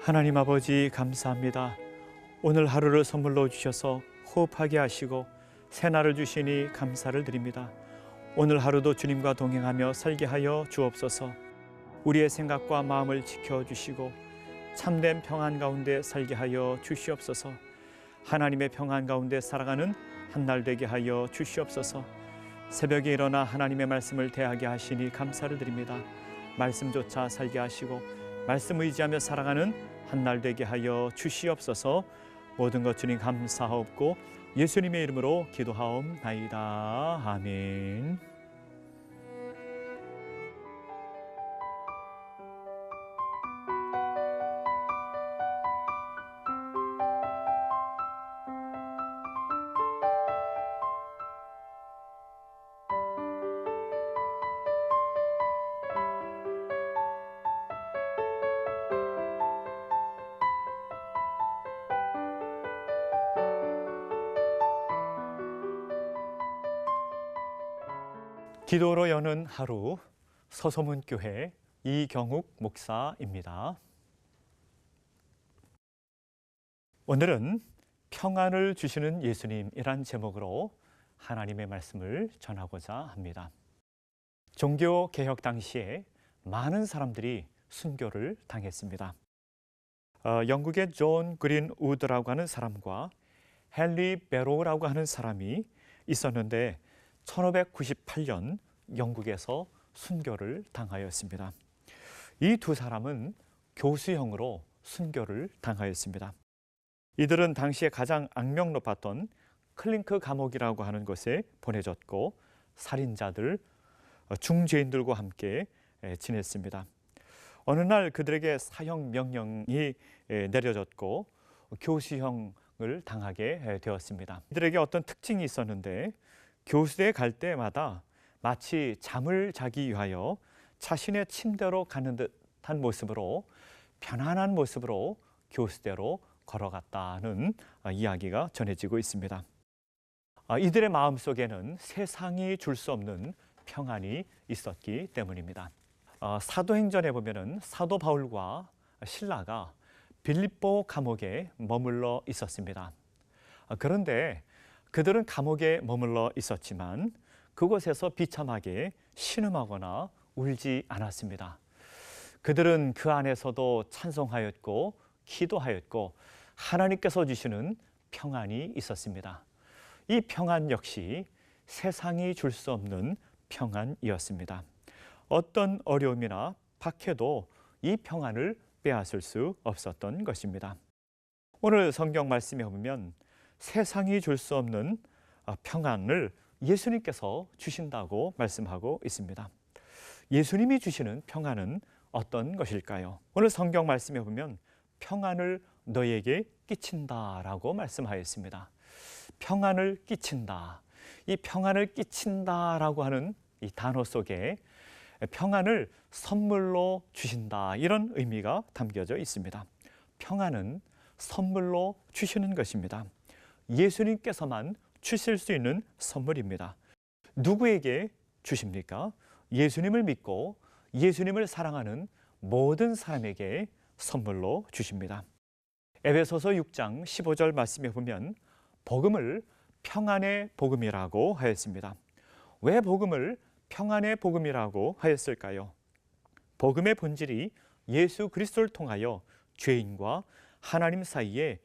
하나님 아버지 감사합니다. 오늘 하루를 선물로 주셔서 호흡하게 하시고 새날을 주시니 감사를 드립니다. 오늘 하루도 주님과 동행하며 살게 하여 주옵소서. 우리의 생각과 마음을 지켜주시고 참된 평안 가운데 살게 하여 주시옵소서. 하나님의 평안 가운데 살아가는 한 날 되게 하여 주시옵소서. 새벽에 일어나 하나님의 말씀을 대하게 하시니 감사를 드립니다. 말씀조차 살게 하시고 말씀 의지하며 살아가는 한 날 되게 하여 주시옵소서. 모든 것 주님 감사하옵고 예수님의 이름으로 기도하옵나이다. 아멘. 기도로 여는 하루, 서소문교회 이경욱 목사입니다. 오늘은 평안을 주시는 예수님이란 제목으로 하나님의 말씀을 전하고자 합니다. 종교개혁 당시에 많은 사람들이 순교를 당했습니다. 영국의 존 그린 우드라고 하는 사람과 헨리 베로우라고 하는 사람이 있었는데 1598년 영국에서 순교를 당하였습니다. 이 두 사람은 교수형으로 순교를 당하였습니다. 이들은 당시에 가장 악명 높았던 클링크 감옥이라고 하는 곳에 보내졌고 살인자들, 중죄인들과 함께 지냈습니다. 어느 날 그들에게 사형 명령이 내려졌고 교수형을 당하게 되었습니다. 이들에게 어떤 특징이 있었는데 교수대에 갈 때마다 마치 잠을 자기 위하여 자신의 침대로 가는 듯한 모습으로 편안한 모습으로 교수대로 걸어갔다는 이야기가 전해지고 있습니다. 이들의 마음속에는 세상이 줄 수 없는 평안이 있었기 때문입니다. 사도행전에 보면은 사도 바울과 실라가 빌립보 감옥에 머물러 있었습니다. 그런데 그들은 감옥에 머물러 있었지만 그곳에서 비참하게 신음하거나 울지 않았습니다. 그들은 그 안에서도 찬송하였고 기도하였고 하나님께서 주시는 평안이 있었습니다. 이 평안 역시 세상이 줄 수 없는 평안이었습니다. 어떤 어려움이나 박해도 이 평안을 빼앗을 수 없었던 것입니다. 오늘 성경 말씀에 보면 세상이 줄 수 없는 평안을 예수님께서 주신다고 말씀하고 있습니다. 예수님이 주시는 평안은 어떤 것일까요? 오늘 성경 말씀에 보면 평안을 너에게 끼친다라고 말씀하였습니다. 평안을 끼친다. 이 평안을 끼친다라고 하는 이 단어 속에 평안을 선물로 주신다, 이런 의미가 담겨져 있습니다. 평안은 선물로 주시는 것입니다. 예수님께서만 주실 수 있는 선물입니다. 누구에게 주십니까? 예수님을 믿고 예수님을 사랑하는 모든 사람에게 선물로 주십니다. 에베소서 6장 15절 말씀에 보면 복음을 평안의 복음이라고 하였습니다. 왜 복음을 평안의 복음이라고 하였을까요? 복음의 본질이 예수 그리스도를 통하여 죄인과 하나님 사이에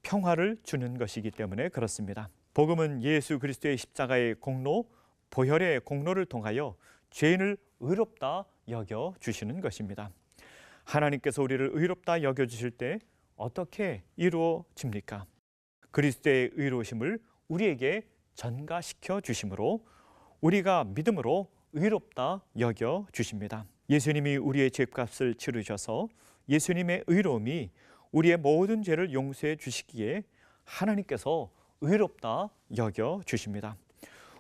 평화를 주는 것이기 때문에 그렇습니다. 복음은 예수 그리스도의 십자가의 공로, 보혈의 공로를 통하여 죄인을 의롭다 여겨 주시는 것입니다. 하나님께서 우리를 의롭다 여겨 주실 때 어떻게 이루어집니까? 그리스도의 의로우심을 우리에게 전가시켜 주심으로 우리가 믿음으로 의롭다 여겨 주십니다. 예수님이 우리의 죄값을 치르셔서 예수님의 의로움이 우리의 모든 죄를 용서해 주시기에 하나님께서 의롭다 여겨 주십니다.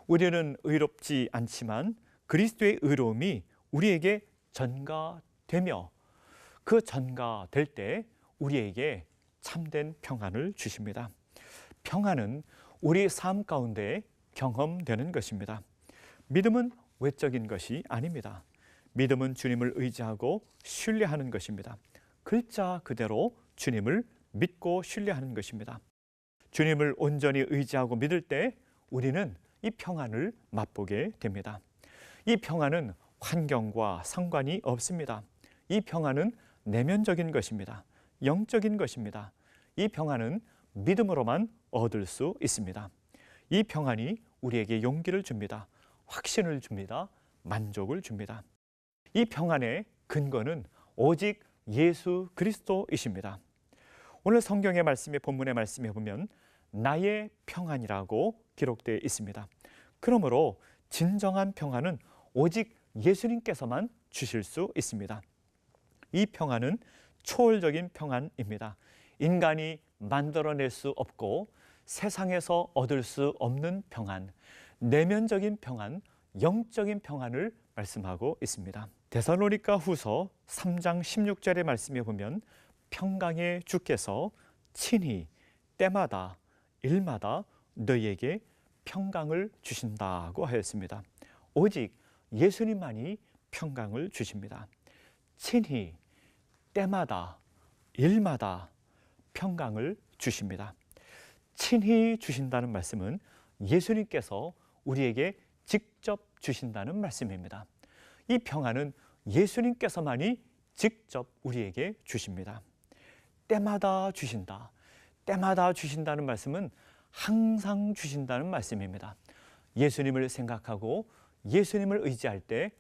우리는 의롭지 않지만 그리스도의 의로움이 우리에게 전가되며 그 전가될 때 우리에게 참된 평안을 주십니다. 평안은 우리 삶 가운데 경험되는 것입니다. 믿음은 외적인 것이 아닙니다. 믿음은 주님을 의지하고 신뢰하는 것입니다. 글자 그대로 주님을 믿고 신뢰하는 것입니다. 주님을 온전히 의지하고 믿을 때 우리는 이 평안을 맛보게 됩니다. 이 평안은 환경과 상관이 없습니다. 이 평안은 내면적인 것입니다. 영적인 것입니다. 이 평안은 믿음으로만 얻을 수 있습니다. 이 평안이 우리에게 용기를 줍니다. 확신을 줍니다. 만족을 줍니다. 이 평안의 근거는 오직 예수 그리스도이십니다. 오늘 성경의 말씀에 본문의 말씀에 보면 나의 평안이라고 기록되어 있습니다. 그러므로 진정한 평안은 오직 예수님께서만 주실 수 있습니다. 이 평안은 초월적인 평안입니다. 인간이 만들어낼 수 없고 세상에서 얻을 수 없는 평안, 내면적인 평안, 영적인 평안을 말씀하고 있습니다. 데살로니가 후서 3장 16절의 말씀에 보면 평강의 주께서 친히 때마다 일마다 너희에게 평강을 주신다고 하였습니다. 오직 예수님만이 평강을 주십니다. 친히 때마다 일마다 평강을 주십니다. 친히 주신다는 말씀은 예수님께서 우리에게 직접 주신다는 말씀입니다. 이 평안은 예수님께서만이 직접 우리에게 주십니다. 때마다 주신다. 때마다 주신다는 말씀은 항상 주신다는 말씀입니다. 예수님을 생각하고 예수님을 의지할 때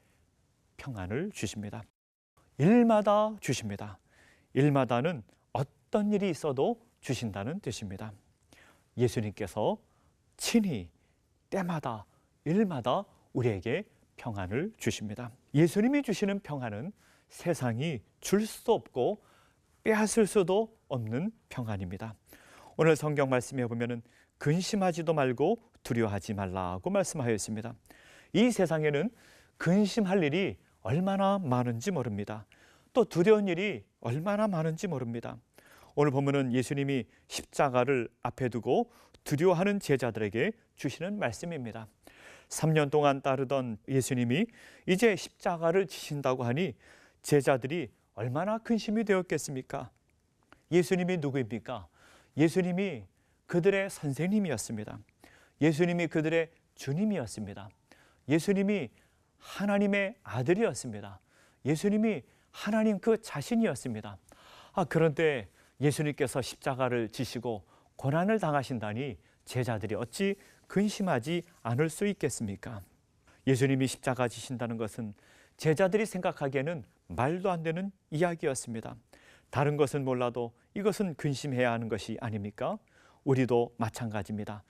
평안을 주십니다. 일마다 주십니다. 일마다는 어떤 일이 있어도 주신다는 뜻입니다. 예수님께서 친히 때마다 일마다 우리에게 평안을 주십니다. 예수님이 주시는 평안은 세상이 줄 수 없고 빼앗을 수도 없는 평안입니다. 오늘 성경 말씀에 보면은 근심하지도 말고 두려워하지 말라고 말씀하였습니다. 이 세상에는 근심할 일이 얼마나 많은지 모릅니다. 또 두려운 일이 얼마나 많은지 모릅니다. 오늘 보면은 예수님이 십자가를 앞에 두고 두려워하는 제자들에게 주시는 말씀입니다. 3년 동안 따르던 예수님이 이제 십자가를 지신다고 하니 제자들이 얼마나 근심이 되었겠습니까? 예수님이 누구입니까? 예수님이 그들의 선생님이었습니다. 예수님이 그들의 주님이었습니다. 예수님이 하나님의 아들이었습니다. 예수님이 하나님 그 자신이었습니다. 그런데 예수님께서 십자가를 지시고 고난을 당하신다니 제자들이 어찌 근심하지 않을 수 있겠습니까? 예수님이 십자가 지신다는 것은 제자들이 생각하기에는 말도 안 되는 이야기였습니다. 다른 것은 몰라도 이것은 근심해야 하는 것이 아닙니까? 우리도 마찬가지입니다.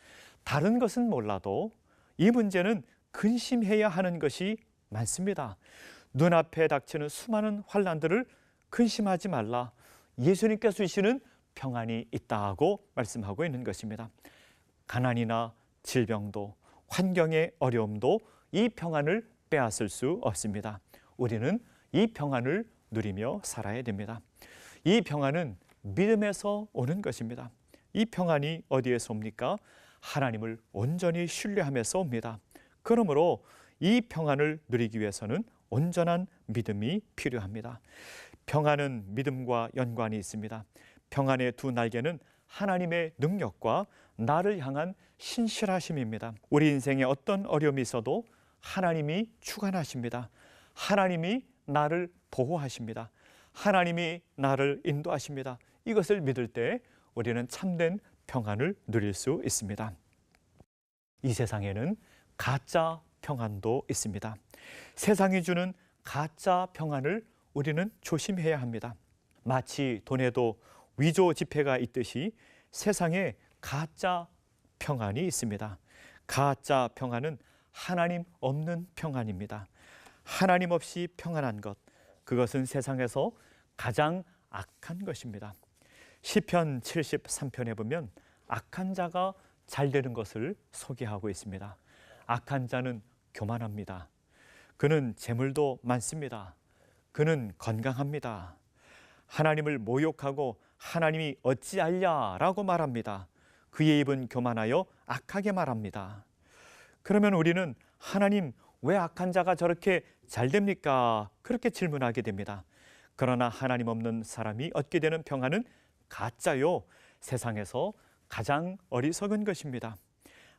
다른 것은 몰라도 이 문제는 근심해야 하는 것이 많습니다. 눈앞에 닥치는 수많은 환난들을 근심하지 말라. 예수님께서 주시는 평안이 있다고 말씀하고 있는 것입니다. 가난이나 질병도 환경의 어려움도 이 평안을 빼앗을 수 없습니다. 우리는 이 평안을 누리며 살아야 됩니다. 이 평안은 믿음에서 오는 것입니다. 이 평안이 어디에서 옵니까? 하나님을 온전히 신뢰하면서 옵니다. 그러므로 이 평안을 누리기 위해서는 온전한 믿음이 필요합니다. 평안은 믿음과 연관이 있습니다. 평안의 두 날개는 하나님의 능력과 나를 향한 신실하심입니다. 우리 인생에 어떤 어려움이 있어도 하나님이 주관하십니다. 하나님이 나를 보호하십니다. 하나님이 나를 인도하십니다. 이것을 믿을 때 우리는 참된 평안을 누릴 수 있습니다. 이 세상에는 가짜 평안도 있습니다. 세상이 주는 가짜 평안을 우리는 조심해야 합니다. 마치 돈에도 위조 지폐가 있듯이 세상에 가짜 평안이 있습니다. 가짜 평안은 하나님 없는 평안입니다. 하나님 없이 평안한 것, 그것은 세상에서 가장 악한 것입니다. 시편 73편에 보면 악한 자가 잘 되는 것을 소개하고 있습니다. 악한 자는 교만합니다. 그는 재물도 많습니다. 그는 건강합니다. 하나님을 모욕하고 하나님이 어찌알랴라고 말합니다. 그의 입은 교만하여 악하게 말합니다. 그러면 우리는 하나님 왜 악한 자가 저렇게 잘 됩니까? 그렇게 질문하게 됩니다. 그러나 하나님 없는 사람이 얻게 되는 평안은 가짜요, 세상에서 가장 어리석은 것입니다.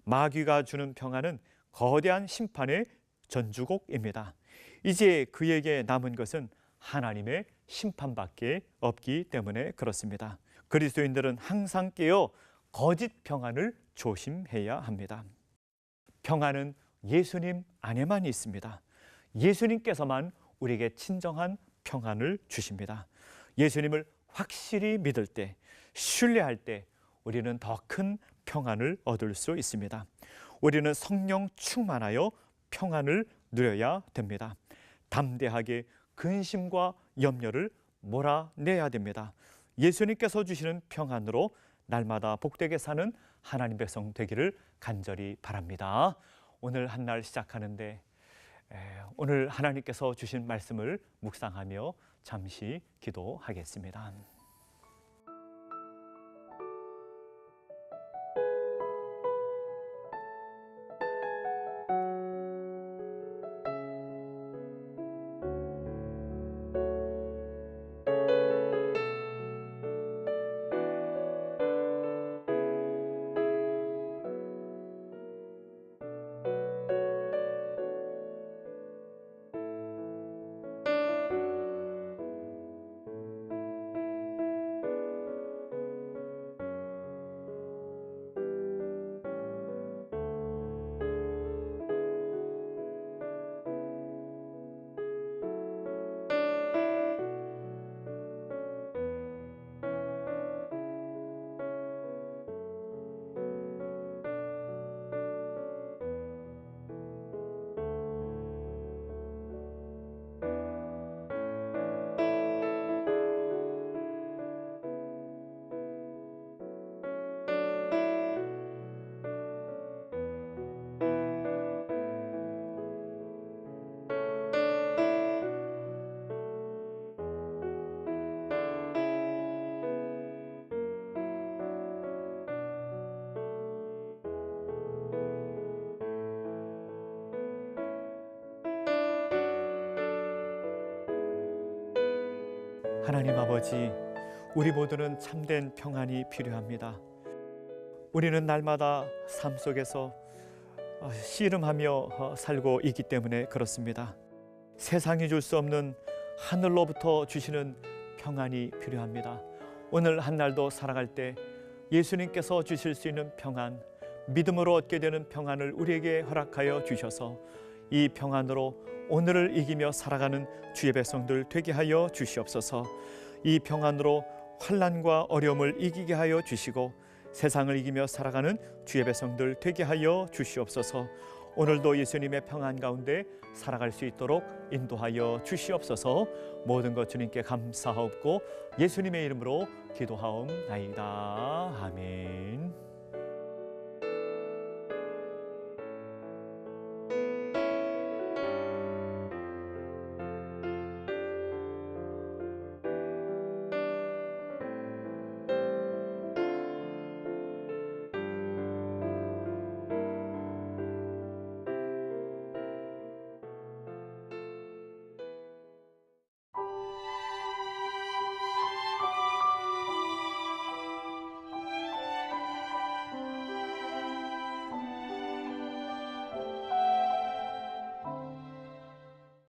마귀가 주는 평안은 거대한 심판의 전주곡입니다. 이제 그에게 남은 것은 하나님의 심판밖에 없기 때문에 그렇습니다. 그리스도인들은 항상 깨어 거짓 평안을 조심해야 합니다. 평안은 예수님 안에만 있습니다. 예수님께서만 우리에게 진정한 평안을 주십니다. 예수님을 확실히 믿을 때, 신뢰할 때 우리는 더 큰 평안을 얻을 수 있습니다. 우리는 성령 충만하여 평안을 누려야 됩니다. 담대하게 근심과 염려를 몰아내야 됩니다. 예수님께서 주시는 평안으로 날마다 복되게 사는 하나님 백성 되기를 간절히 바랍니다. 오늘 한 날 시작하는데 오늘 하나님께서 주신 말씀을 묵상하며 잠시 기도하겠습니다. 하나님 아버지, 우리 모두는 참된 평안이 필요합니다. 우리는 날마다 삶 속에서 씨름하며 살고 있기 때문에 그렇습니다. 세상이 줄 수 없는 하늘로부터 주시는 평안이 필요합니다. 오늘 한 날도 살아갈 때 예수님께서 주실 수 있는 평안, 믿음으로 얻게 되는 평안을 우리에게 허락하여 주셔서 이 평안으로 오늘을 이기며 살아가는 주의 백성들 되게 하여 주시옵소서. 이 평안으로 환난과 어려움을 이기게 하여 주시고 세상을 이기며 살아가는 주의 백성들 되게 하여 주시옵소서. 오늘도 예수님의 평안 가운데 살아갈 수 있도록 인도하여 주시옵소서. 모든 것 주님께 감사하옵고 예수님의 이름으로 기도하옵나이다. 아멘.